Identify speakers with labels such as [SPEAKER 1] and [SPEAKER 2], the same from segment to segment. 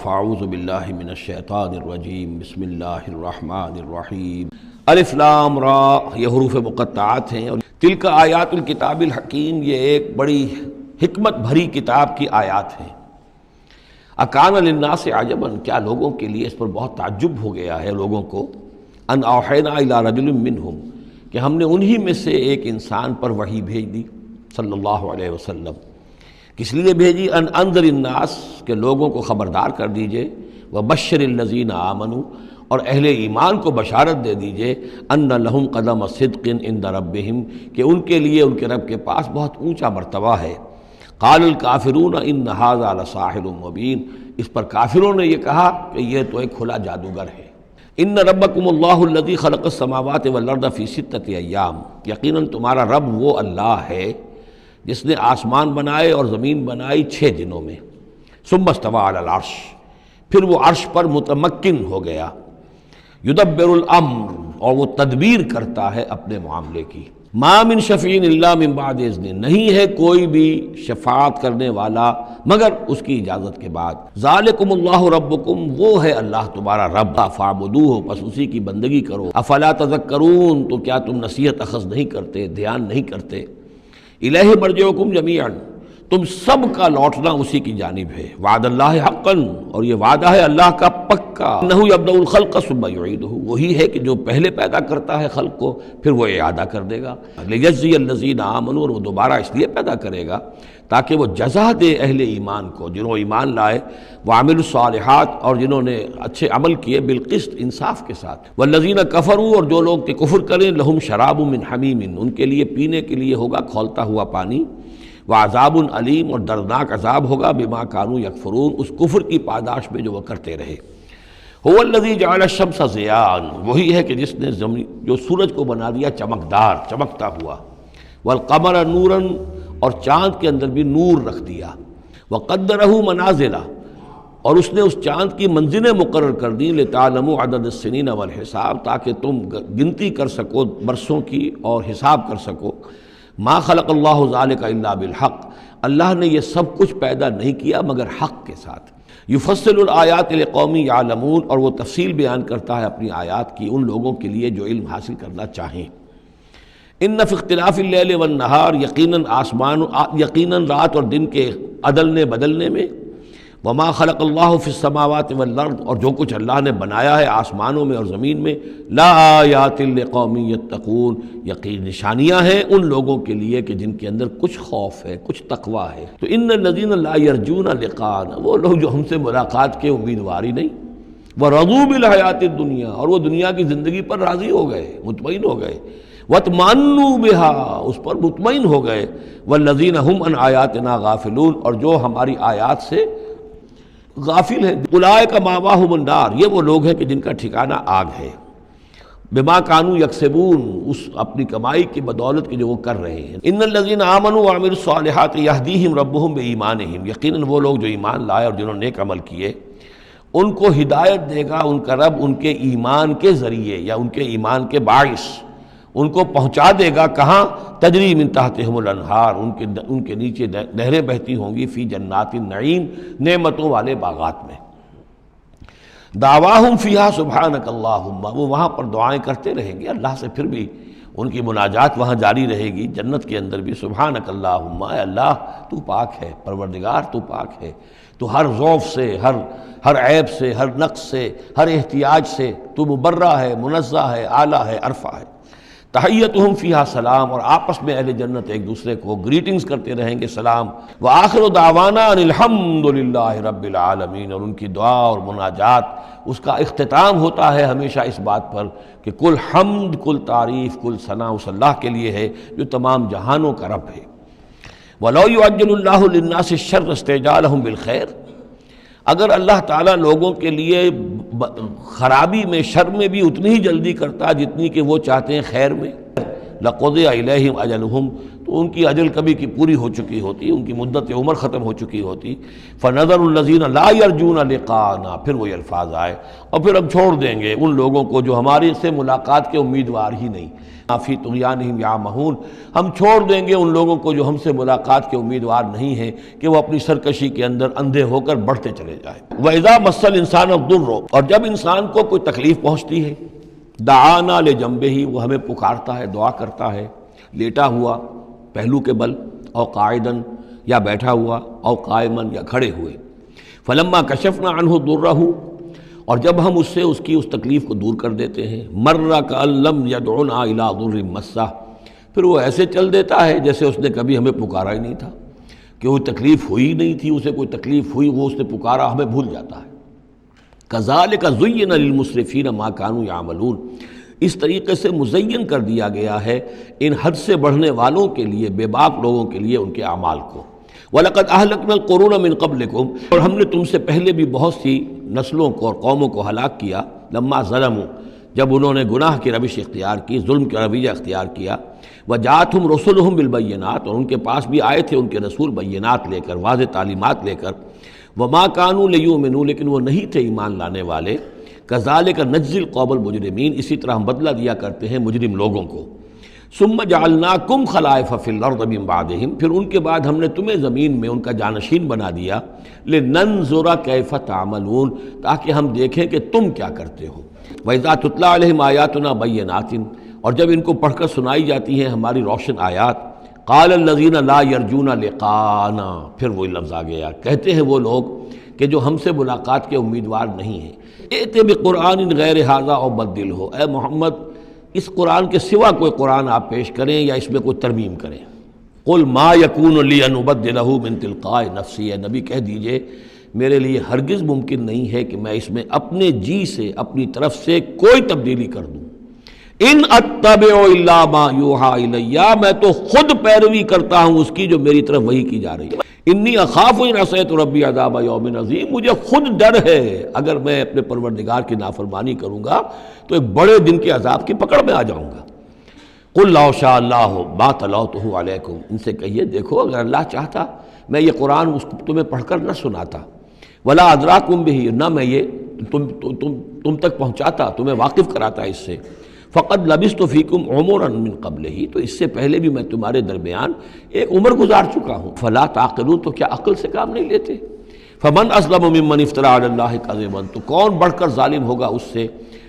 [SPEAKER 1] فاعوذ باللہ من الشیطان الرجیم بسم اللہ الرحمن الرحیم الف لام را، یہ حروف مقطعات ہیں، اور تلک آیات الکتاب الحکیم، یہ ایک بڑی حکمت بھری کتاب کی آیات ہیں۔ اکان للناس عجبا، کیا لوگوں کے لیے اس پر بہت تعجب ہو گیا ہے لوگوں کو، ان اوحینا الی رجل منہم، کہ ہم نے انہی میں سے ایک انسان پر وحی بھیج دی صلی اللہ علیہ وسلم۔ کس لیے بھیجی؟ ان انذر الناس، کہ لوگوں کو خبردار کر دیجئے، وبشر الذین آمنوا، اور اہل ایمان کو بشارت دے دیجئے، ان لہم قدم صدق عند ربہم، کہ ان کے لیے ان کے رب کے پاس بہت اونچا مرتبہ ہے۔ قال الکافرون ان ھذا لساحر مبین، اس پر کافروں نے یہ کہا کہ یہ تو ایک کھلا جادوگر ہے۔ ان ربکم اللہ الذی خلق السماوات والارض فی ستۃ ایام، یقیناً تمہارا رب وہ اللہ ہے جس نے آسمان بنائے اور زمین بنائی 6 دنوں میں۔ ثم استوى علی العرش، پھر وہ عرش پر متمکن ہو گیا۔ یدبر الامر، اور وہ تدبیر کرتا ہے اپنے معاملے کی۔ ما من شفیع الا من بعد اذن، نہیں ہے کوئی بھی شفاعت کرنے والا مگر اس کی اجازت کے بعد۔ ذالکم اللہ ربکم، وہ ہے اللہ تمہارا رب، فاعبدوہ، پس اسی کی بندگی کرو۔ افلا تذکرون، تو کیا تم نصیحت اخذ نہیں کرتے، دھیان نہیں کرتے۔ الیہ مرجعکم جمیعا، تم سب کا لوٹنا اسی کی جانب ہے۔ وعد اللہ حقا، اور یہ وعدہ ہے اللہ کا پکا۔ انہ یبدأ الخلق ثم یعیدہ، وہی ہے کہ جو پہلے پیدا کرتا ہے خلق کو پھر وہ اعادہ کر دے گا۔ لیجزی الذین آمنوا، اور وہ دوبارہ اس لیے پیدا کرے گا تاکہ وہ جزا دے اہل ایمان کو، جنہوں ایمان لائے، وعملوا الصالحات، اور جنہوں نے اچھے عمل کیے، بالقسط، انصاف کے ساتھ۔ والذین کفروا، اور جو لوگ کہ کفر کریں، لہم شراب من حمیم، ان کے لیے پینے کے لیے ہوگا کھولتا ہوا پانی، وعذاب علیم، اور دردناک عذاب ہوگا، بما کانوا یکفرون، اس کفر کی پاداش میں جو وہ کرتے رہے۔ هو الذی جعل الشمس ضیاء، وہی ہے کہ جس نے جو سورج کو بنا دیا چمکدار، چمکتا ہوا، والقمر نورا، اور چاند کے اندر بھی نور رکھ دیا، وقدرہ منازل، اور اس نے اس چاند کی منزلیں مقرر کر دیں، لتعلموا عدد السنین والحساب، تاکہ تم گنتی کر سکو برسوں کی اور حساب کر سکو۔ ما خلق اللہ ذلک الا بالحق، اللہ نے یہ سب کچھ پیدا نہیں کیا مگر حق کے ساتھ۔ یفصل الآیات لقوم یعلمون، اور وہ تفصیل بیان کرتا ہے اپنی آیات کی ان لوگوں کے لیے جو علم حاصل کرنا چاہیں۔ ان فی اختلاف اللیل والنہار، یقیناً رات اور دن کے عدلنے بدلنے میں، وما خلق اللہ فی السماوات والارض، اور جو کچھ اللہ نے بنایا ہے آسمانوں میں اور زمین میں، لا آیات لقوم یتقون، یقین نشانیاں ہیں ان لوگوں کے لیے کہ جن کے اندر کچھ خوف ہے، کچھ تقویٰ ہے۔ تو ان الذین لا یرجون لقاءنا، وہ لوگ جو ہم سے ملاقات کے امیدوار ہی نہیں، ورضوا بالحیات الدنیا، اور وہ دنیا کی زندگی پر راضی ہو گئے، مطمئن ہو گئے، واطمأنوا بها، اس پر مطمئن ہو گئے، والذین هم عن آیاتنا غافلون، اور جو ہماری آیات سے غافل ہیں۔ اولئک مأواہم النار، یہ وہ لوگ ہیں کہ جن کا ٹھکانہ آگ ہے۔ بما کانوا یکسبون، اس اپنی کمائی کی بدولت کے جو وہ کر رہے ہیں۔ ان الذین آمنوا وعملوا الصالحات یہدیہم ربہم بایمانہم، یقیناً وہ لوگ جو ایمان لائے اور جنہوں نے نیک عمل کیے، ان کو ہدایت دے گا ان کا رب ان کے ایمان کے ذریعے، یا ان کے ایمان کے باعث ان کو پہنچا دے گا۔ کہاں؟ تجری من تحتہم الانہار، ان کے نیچے نہریں بہتی ہوں گی، فی جنات النعیم، نعمتوں والے باغات میں۔ دعواہم فیہا سبحانک اللہم، وہ وہاں پر دعائیں کرتے رہیں گے اللہ سے، پھر بھی ان کی مناجات وہاں جاری رہے گی، جنت کے اندر بھی۔ سبحانک اللہم، اے اللہ تو پاک ہے، پروردگار تو پاک ہے، تو ہر ضعف سے، ہر عیب سے، ہر نقص سے، ہر احتیاج سے تو مبرہ ہے، منزہ ہے، اعلیٰ ہے، عرفہ ہے۔ تحیتہم فیہا سلام، اور آپس میں اہل جنت ایک دوسرے کو گریٹنگز کرتے رہیں گے، سلام۔ وآخر دعوانا ان الحمد للہ رب العالمین، اور ان کی دعا اور مناجات اس کا اختتام ہوتا ہے ہمیشہ اس بات پر کہ کل حمد، کل تعریف، کل ثنا اس اللہ کے لیے ہے جو تمام جہانوں کا رب ہے۔ وَلَوْ يُعَجِّلُ اللَّهُ لِلنَّاسِ الشَّرَّ اسْتِعْجَالَهُم بِالْخَيْرِ، اگر اللہ تعالیٰ لوگوں کے لیے خرابی میں، شر میں بھی اتنی ہی جلدی کرتا جتنی کہ وہ چاہتے ہیں خیر میں، لقضی الیہم اجلہم، تو ان کی اجل کبھی کی پوری ہو چکی ہوتی، ان کی مدت عمر ختم ہو چکی ہوتی۔ فنظر الذین لا یرجون لقاءنا، پھر وہی الفاظ آئے، اور پھر ہم چھوڑ دیں گے ان لوگوں کو جو ہمارے سے ملاقات کے امیدوار ہی نہیں، فی طغیانہم یعمہون، ہم چھوڑ دیں گے ان لوگوں کو جو ہم سے ملاقات کے امیدوار نہیں ہیں کہ وہ اپنی سرکشی کے اندر اندھے ہو کر بڑھتے چلے جائیں۔ وَإِذَا مَسَّ الْإِنسَانَ الضُّرُّ، اور جب انسان کو کوئی تکلیف پہنچتی ہے، دعانا لجنبہ، وہ ہمیں پکارتا ہے، دعا کرتا ہے، لیٹا ہوا پہلو کے بل، او قاعدن، یا بیٹھا ہوا، او قائمن، یا کھڑے ہوئے۔ فلما کشفنا عنہ ضرہ، اور جب ہم اس سے اس کی اس تکلیف کو دور کر دیتے ہیں، مر کأن لم یدعنا الی ضر مسہ، پھر وہ ایسے چل دیتا ہے جیسے اس نے کبھی ہمیں پکارا ہی نہیں تھا، کہ وہ تکلیف ہوئی نہیں تھی، اسے کوئی تکلیف ہوئی، وہ اس نے پکارا، ہمیں بھول جاتا ہے۔ کذالک زین للمسرفین ما کانوا یعملون، اس طریقے سے مزین کر دیا گیا ہے ان حد سے بڑھنے والوں کے لیے، بے باک لوگوں کے لیے، ان کے اعمال کو۔ وَلَقَدْ أَهْلَكْنَا الْقُرُونَ مِن قَبْلِكُمْ، اور ہم نے تم سے پہلے بھی بہت سی نسلوں کو اور قوموں کو ہلاک کیا، لما ظلموا، جب انہوں نے گناہ کی روش اختیار کی، ظلم کا رویہ اختیار کیا، وَجَاءَتْهُمْ رُسُلُهُمْ بِالْبَيِّنَاتِ، اور ان کے پاس بھی آئے تھے ان کے رسول بینات لے کر، واضح تعلیمات لے کر، وَمَا كَانُوا لِيُؤْمِنُوا، لیکن وہ نہیں تھے ایمان لانے والے، كَذَلِكَ نَجْزِي الْقَوْمَ الْمُجْرِمِينَ، اسی طرح ہم بدلہ دیا کرتے ہیں مجرم لوگوں کو۔ ثم جعلناکم خلائف فی الارض من بعدہم، پھر ان کے بعد ہم نے تمہیں زمین میں ان کا جانشین بنا دیا، لننظر کیف تعملون، تاکہ ہم دیکھیں کہ تم کیا کرتے ہو۔ وَإِذَا تُتْلَىٰ عَلَيْهِمْ آیاتنا بینات، اور جب ان کو پڑھ کر سنائی جاتی ہیں ہماری روشن آیات، قال الذین لا یرجون لقاءنا، پھر وہی لفظ آ گیا، کہتے ہیں وہ لوگ کہ جو ہم سے ملاقات کے امیدوار نہیں ہیں، ائت بقرآن غیر ھذا او بدلہ، اے محمد اس قرآن کے سوا کوئی قرآن آپ پیش کریں یا اس میں کوئی ترمیم کریں۔ قل ما یکون لی ان ابدلہ من تلقاء نفسی، اے نبی کہہ دیجئے میرے لیے ہرگز ممکن نہیں ہے کہ میں اس میں اپنے جی سے، اپنی طرف سے کوئی تبدیلی کر دوں۔ ان اتبع الا ما یوحی الی، میں تو خود پیروی کرتا ہوں اس کی جو میری طرف وحی کی جا رہی ہے۔ انی اخاف ان عصیت ربی عذاب یوم عظیم، مجھے خود ڈر ہے اگر میں اپنے پروردگار کی نافرمانی کروں گا تو ایک بڑے دن کے عذاب کی پکڑ میں آ جاؤں گا۔ قل لو شاء اللہ ما تلوتہ علیکم، ان سے کہیے دیکھو اگر اللہ چاہتا میں یہ قرآن اس کو تمہیں پڑھ کر نہ سناتا، ولا ادراکم بہ، نہ میں یہ تم تک پہنچاتا، تمہیں واقف کراتا اس سے، فقد لبثت فیکم عمرا من قبلہ، تو اس سے پہلے بھی میں تمہارے درمیان ایک عمر گزار چکا ہوں، فلا تعقلون، تو کیا عقل سے کام نہیں لیتے؟ فمن اسلم ممن افترى علی اللہ کذبا، تو کون بڑھ کر ظالم ہوگا اس سے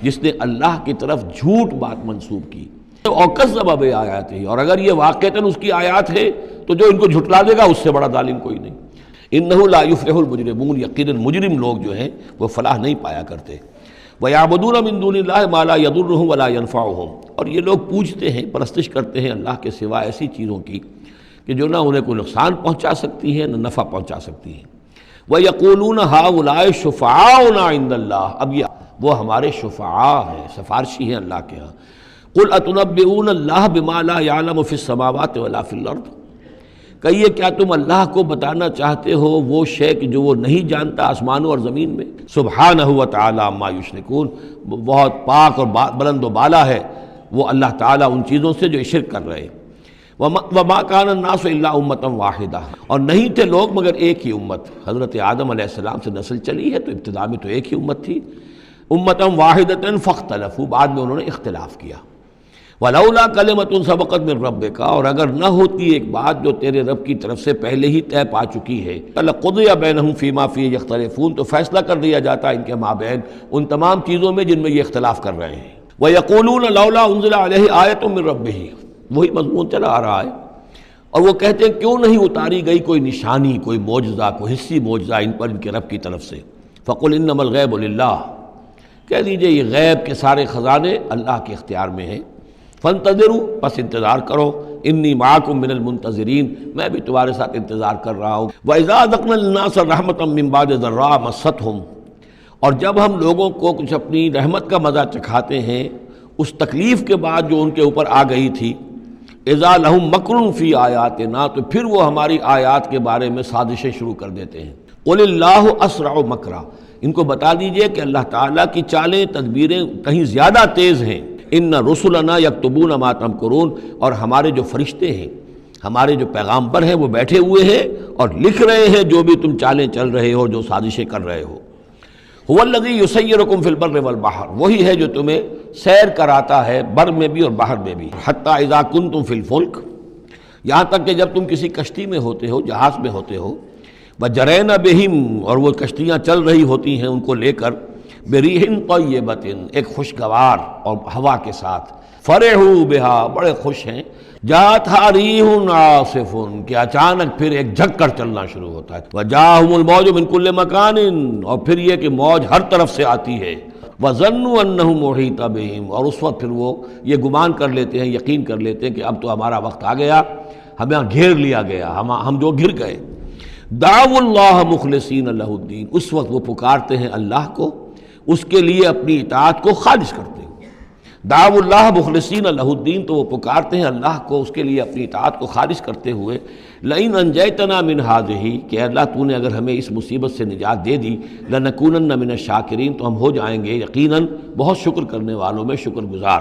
[SPEAKER 1] جس نے اللہ کی طرف جھوٹ بات منسوب کی، اور کذب بآیاتہ، اور اگر یہ واقعتاً اس کی آیات ہے تو جو ان کو جھٹلا دے گا اس سے بڑا ظالم کوئی نہیں۔ انہ لا یفلح المجرمون، یقیناً مجرم لوگ جو ہیں وہ فلاح نہیں پایا کرتے۔ وَيَعْبُدُونَ مِن دُونِ اللَّهِ مَا لَا يَضُرُّهُمْ وَلَا يَنفَعُهُمْ، اور یہ لوگ پوجتے ہیں، پرستش کرتے ہیں اللہ کے سوا ایسی چیزوں کی کہ جو نہ انہیں کوئی نقصان پہنچا سکتی ہیں نہ نفع پہنچا سکتی ہیں۔ وَيَقُولُونَ هَؤُلَاءِ شُفَعَاؤُنَا عِندَ اللَّهِ، اب یہ وہ ہمارے شفعاء ہیں، سفارشی ہیں اللہ کے ہاں۔ قُلْ أَتُنَبِّئُونَ اللَّهَ بِمَا لَا يَعْلَمُ فِي السَّمَاوَاتِ وَلَا فِي الْأَرْضِ، کہیے کیا تم اللہ کو بتانا چاہتے ہو وہ شے کہ جو وہ نہیں جانتا آسمانوں اور زمین میں؟ سبحانہ و تعالی عما یشرکون، بہت پاک اور بلند و بالا ہے وہ اللہ تعالیٰ ان چیزوں سے جو شرک کر رہے ہیں۔ وما کان الناس الا امۃ واحدہ، اور نہیں تھے لوگ مگر ایک ہی امت، حضرت آدم علیہ السلام سے نسل چلی ہے تو ابتدا میں تو ایک ہی امت تھی، امۃ واحدۃ فاختلفوا، بعد میں انہوں نے اختلاف کیا۔ ولولا کلمۃ سبقت من ربک، اور اگر نہ ہوتی ایک بات جو تیرے رب کی طرف سے پہلے ہی طے پا چکی ہے، لقضی بینہم فیما فیہ یختلفون، تو فیصلہ کر دیا جاتا ان کے مابین ان تمام چیزوں میں جن میں یہ اختلاف کر رہے ہیں۔ ویقولون لولا انزل علیہ آیۃ من ربہ، وہی مضمون چلا آ رہا ہے، اور وہ کہتے ہیں کیوں نہیں اتاری گئی کوئی نشانی، کوئی معجزہ، کوئی حسی معجزہ ان پر ان کے رب کی طرف سے۔ فقل انما الغیب للہ، کہہ دیجئے یہ غیب کے سارے خزانے اللہ کے اختیار میں ہیں۔ فانتظروا، پس انتظار کرو، انی معکم من المنتظرین، میں بھی تمہارے ساتھ انتظار کر رہا ہوں۔ وَإِذَا أَذَقْنَا النَّاسَ رَحْمَةً مِّن بَعْدِ ضَرَّاءَ مَسَّتْهُمْ، اور جب ہم لوگوں کو کچھ اپنی رحمت کا مزہ چکھاتے ہیں اس تکلیف کے بعد جو ان کے اوپر آ گئی تھی، اذا لہم مکر فی آیاتنا، تو پھر وہ ہماری آیات کے بارے میں سازشیں شروع کر دیتے ہیں۔ قل اللہ اسرع مکرا، ان کو بتا دیجئے کہ اللہ تعالیٰ کی چالیں تدبیریں کہیں زیادہ تیز ہیں۔ ان رسلنا یکتبون ما تمکرون، اور ہمارے جو فرشتے ہیں، ہمارے جو پیغامبر ہیں وہ بیٹھے ہوئے ہیں اور لکھ رہے ہیں جو بھی تم چالیں چل رہے ہو، جو سازشیں کر رہے ہو۔ هو الذی یسیرکم فی البر والبحر، وہی ہے جو تمہیں سیر کراتا ہے بر میں بھی اور بحر میں بھی، حتی اذا کنتم فی الفلک، یہاں تک کہ جب تم کسی کشتی میں ہوتے ہو، جہاز میں ہوتے ہو، وجرین بہم، اور وہ کشتیاں چل رہی ہوتی ہیں ان کو لے کر، بریح طیبۃ، ایک خوشگوار اور ہوا کے ساتھ، فرحوا بہا، بڑے خوش ہیں، جاءتھا ریح عاصف، کہ اچانک پھر ایک جھک کر چلنا شروع ہوتا ہے، وجاءہم الموج من کل مکان، اور پھر یہ کہ موج ہر طرف سے آتی ہے، وظنوا انہ محیط بہم، اور اس وقت پھر وہ یہ گمان کر لیتے ہیں، یقین کر لیتے ہیں کہ اب تو ہمارا وقت آ گیا، ہمیں گھیر لیا گیا، ہم جو گر گئے۔ دعوا اللہ مخلصین لہ الدین، اس وقت وہ پکارتے ہیں اللہ کو، اس کے لیے اپنی اطاعت کو خالص کرتے ہوئے۔ دعوا اللہ مخلصین لہ الدین، تو وہ پکارتے ہیں اللہ کو اس کے لیے اپنی اطاعت کو خالص کرتے ہوئے، لئن انجیتنا من ہذہ، کہ اللہ تو نے اگر ہمیں اس مصیبت سے نجات دے دی، لنکونن من الشاکرین، تو ہم ہو جائیں گے یقیناً بہت شکر کرنے والوں میں شکر گزار۔